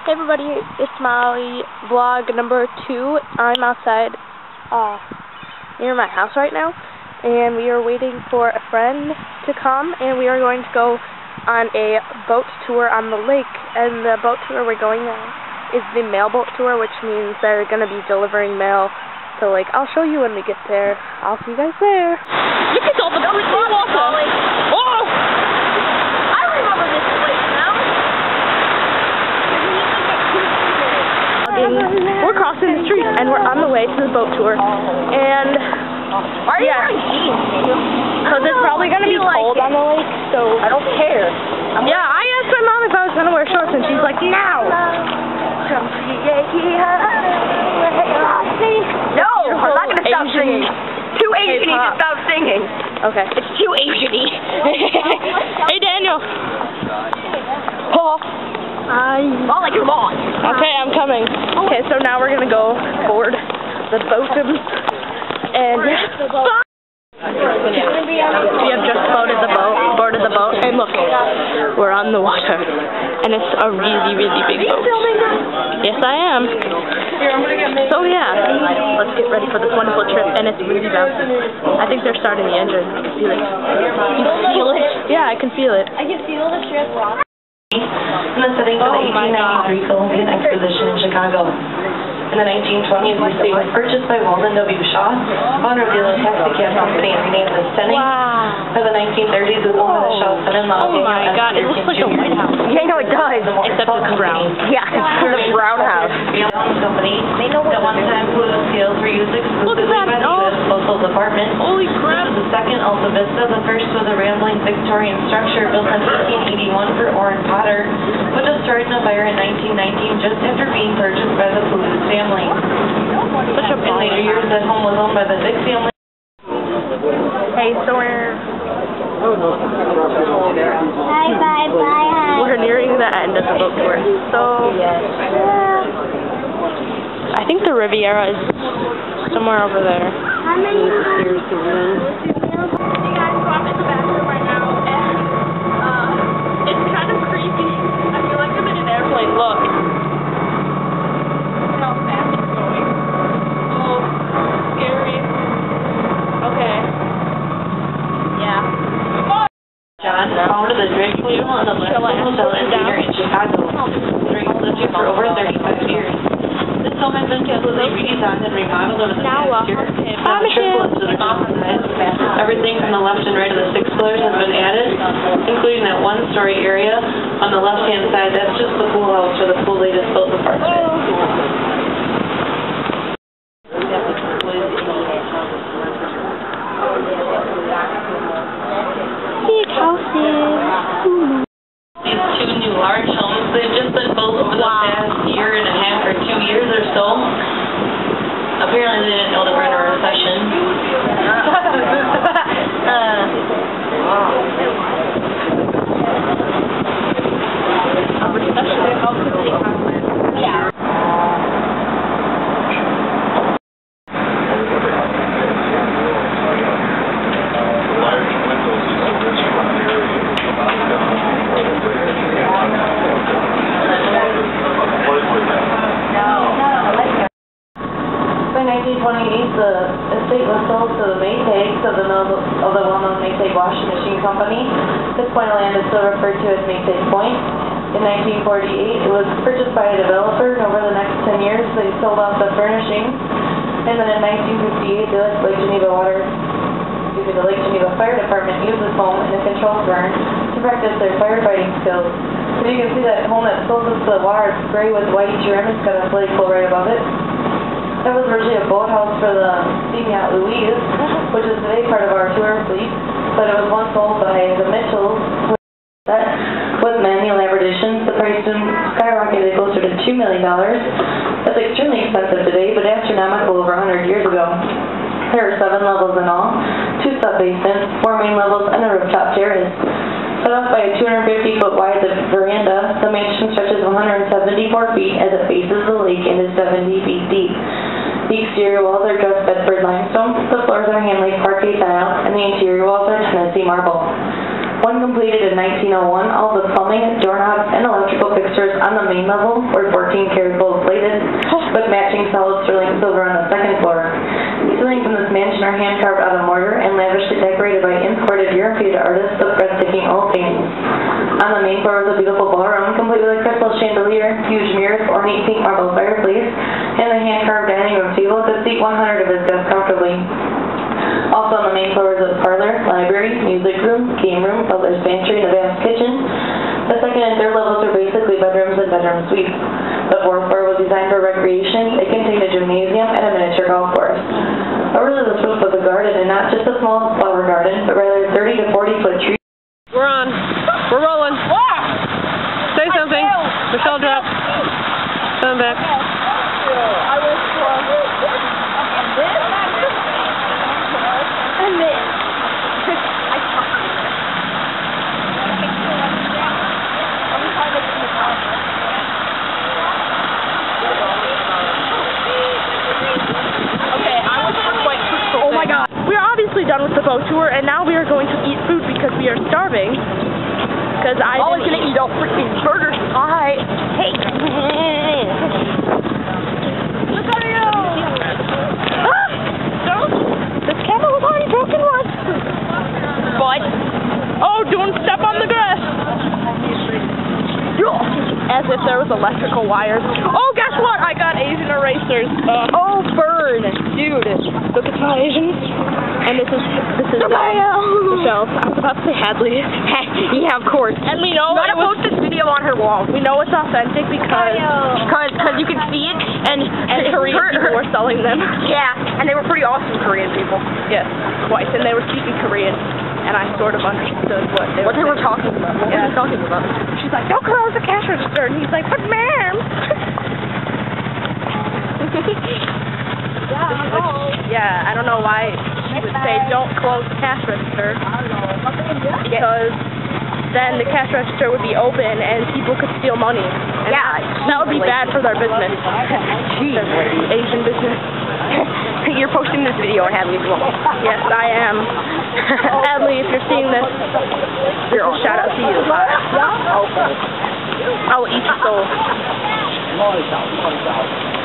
Hey everybody, it's my vlog number 2. I'm outside near my house right now, and we are waiting for a friend to come, and we are going to go on a boat tour on the lake. And the boat tour we're going on is the mail boat tour, which means they're going to be delivering mail. So I'll show you when we get there. I'll see you guys there. Look at all the freaking water! Oh! I remember this place now. We're crossing the street and we're on the way to the boat tour, and yeah, because it's probably gonna be cold on the lake, so I don't care. Yeah, I asked my mom if I was gonna wear shorts, and she's like, no. No, I'm not gonna stop singing. Too Asian-y to stop singing. Okay. It's too Asian-y. Hey Daniel. Paul. Molly, come on. Okay, I'm coming. Okay, so now we're gonna go board the boat, and we have just boarded the boat, and look, we're on the water, and it's a really, really big boat. Yes, I am. So yeah, let's get ready for this wonderful trip, and it's really bouncy. I think they're starting the engine. I can feel it. You can feel it? Yeah, I can feel it. I can feel the ship rock. In the setting of the 1893 Columbian Exposition in Chicago. In the 1920s, the estate was purchased by Walden W. Shaw, owner of the old taxicab company, and renamed as Stenning. Wow. By the 1930s, it was owned by the Shaw's son-in-law. Oh my God, it looks like a White House. Yeah, no, it does. Except it's brown. Yeah, it's the brown house. Company. At one time, pollutant scales were used exclusively by the U.S. Postal Department. Holy crap. This is the second Alta Vista. The first was a rambling Victorian structure built in 1881 for Orrin Potter, but destroyed in a fire in 1919 just after being purchased by the Palouse family. In later years, the home was owned by the Vick family. Hey, so we're nearing the end of the boat tour. So I think the Riviera is somewhere over there. How many Hey guys, so I'm in the bathroom right now, and it's kind of creepy. I feel like I'm in an airplane. Look. Look how fast it's going. Oh, scary. Okay. Yeah. John, owner of the drink wheel on the left Stone Manor in Chicago. The drink lived here for over 35 years. This home has been completely redesigned and remodeled over the past year. Triplets to the size. Everything from the left and right of the 6 floors has been added, including that one-story area on the left-hand side. That's just the pool house for the pool they just built the park with. Big houses. These 2 new large homes, they've just been built over the past year and a half or 2 years or so. Apparently they didn't know that we're in a recession. Yeah. By 1928, the estate was sold to the Maytags of the well-known Maytag Washing Machine Company. This point of land is still referred to as Maytag Point. In 1948, it was purchased by a developer, and over the next 10 years, they sold off the furnishings. And then in 1958, the Lake Geneva Fire Department used this home in a controlled burn to practice their firefighting skills. So you can see that home that's closest to the water, it's gray with white trim, it's got a flagpole right above it. That was originally a boathouse for the steam yacht Louise, which is today part of our tour fleet, but it was once owned by the Mitchells. With manual additions, the price skyrocketed closer to $2 million. That's extremely expensive today, but astronomical over 100 years ago. There are 7 levels in all, 2 sub-basements, 4 main levels, and a rooftop terrace. Set off by a 250-foot wide veranda, the mansion stretches 174 feet as it faces the lake and is 70 feet deep. The exterior walls are dressed Bedford limestone, the floors are hand-laid parquet tile, and the interior walls are Tennessee marble. When completed in 1901, all the plumbing, doorknobs, and electrical fixtures on the main level were 14 karat gold plated, with matching solid sterling silver on the second floor. Ceilings in this mansion are hand-carved out of mortar and lavishly decorated by imported European artists with breathtaking oil paintings. On the main floor is a beautiful ballroom, complete with a crystal chandelier, huge mirrors, ornate pink marble fireplace, and a hand-carved dining room table could seat 100 of his guests comfortably. Also on the main floor is a parlor, library, music room, game room, butler's pantry, and a vast kitchen. The second and third levels are basically bedrooms and bedroom suites. The fourth floor was designed for recreation. It contained a gymnasium and a miniature golf course. Originally this roof was a garden, and not just a small flower garden, but rather 30 to 40 foot trees. We're on. We're rolling. Say something. Michelle, drop. Come back. Oh my god. We are obviously done with the boat tour, and now we are going to eat food because we are starving. Because I was going to eat all freaking burgers. Hi. Hey. Look at you. Ah! Don't. This camera was already broken once. But. Oh, don't step on the grass. As if there was electrical wires. Oh, guess what? I got Asian erasers. Oh, burn. Dude. Look at my Asians. And this is Michelle. I was about to say Hadley. Yeah, of course. And we know I'm gonna post this video on her wall. We know it's authentic because you can see it, and Korean people were selling them. Yeah, and they were pretty awesome Korean people. Yes, twice, and they were speaking Korean, and I sort of understood what they were talking about. What were they talking about? She's like, "Don't close the cash register," and he's like, "But ma'am." Yeah, I don't know why she would say don't close the cash register, because then the cash register would be open and people could steal money. And that would be bad for their business. Asian business. You're posting this video on Hadley's wall. Yes, I am. Hadley, if you're seeing this, this is a shout out to you. I will eat your soul.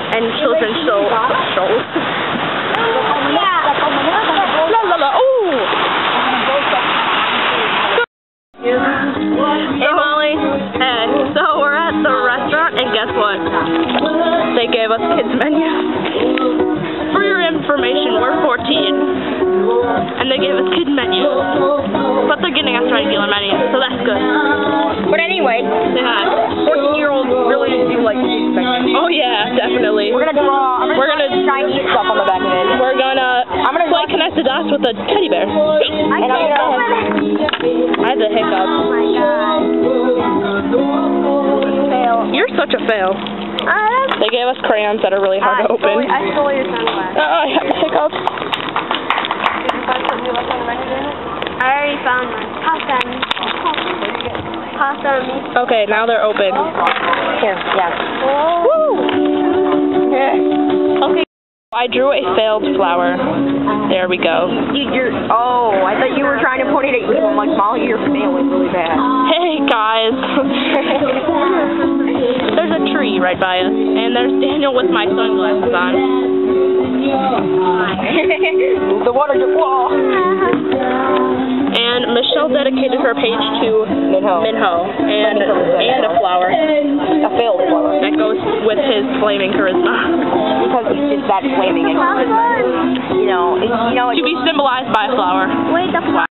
And children's souls. La la la, ooh! Hey Molly, and so we're at the restaurant, and guess what? They gave us kids menus. For your information, we're 14, and they gave us kids menus. But they're getting us regular menus, so that's good. But anyway, Say hi. 14-year-olds really do like kids menus. Oh yeah, definitely. We're gonna draw. I'm gonna Chinese stuff on the back of it. We're gonna play connect the dots with a teddy bear. And I'm gonna. I had a hiccup. Oh my god. Fail. You're such a fail. They gave us crayons that are really hard to open. I stole your sunglasses. I have a hiccup. Did you find something you left on the menu, Dana? I already found mine. Pasta and meat. Okay, now they're open. Here, yeah. Woo! Okay. I drew a failed flower. There we go. I thought you were trying to point it at you. I'm like, Molly, you're failing really bad. Hey guys. There's a tree right by us, and there's Daniel with my sunglasses on. The water just wall. And Michelle dedicated her page to Minho and a flower. A failed flower. That goes with his flaming charisma. Because he's just that flaming and charisma. You know, To be symbolized by a flower. Wait, the flower.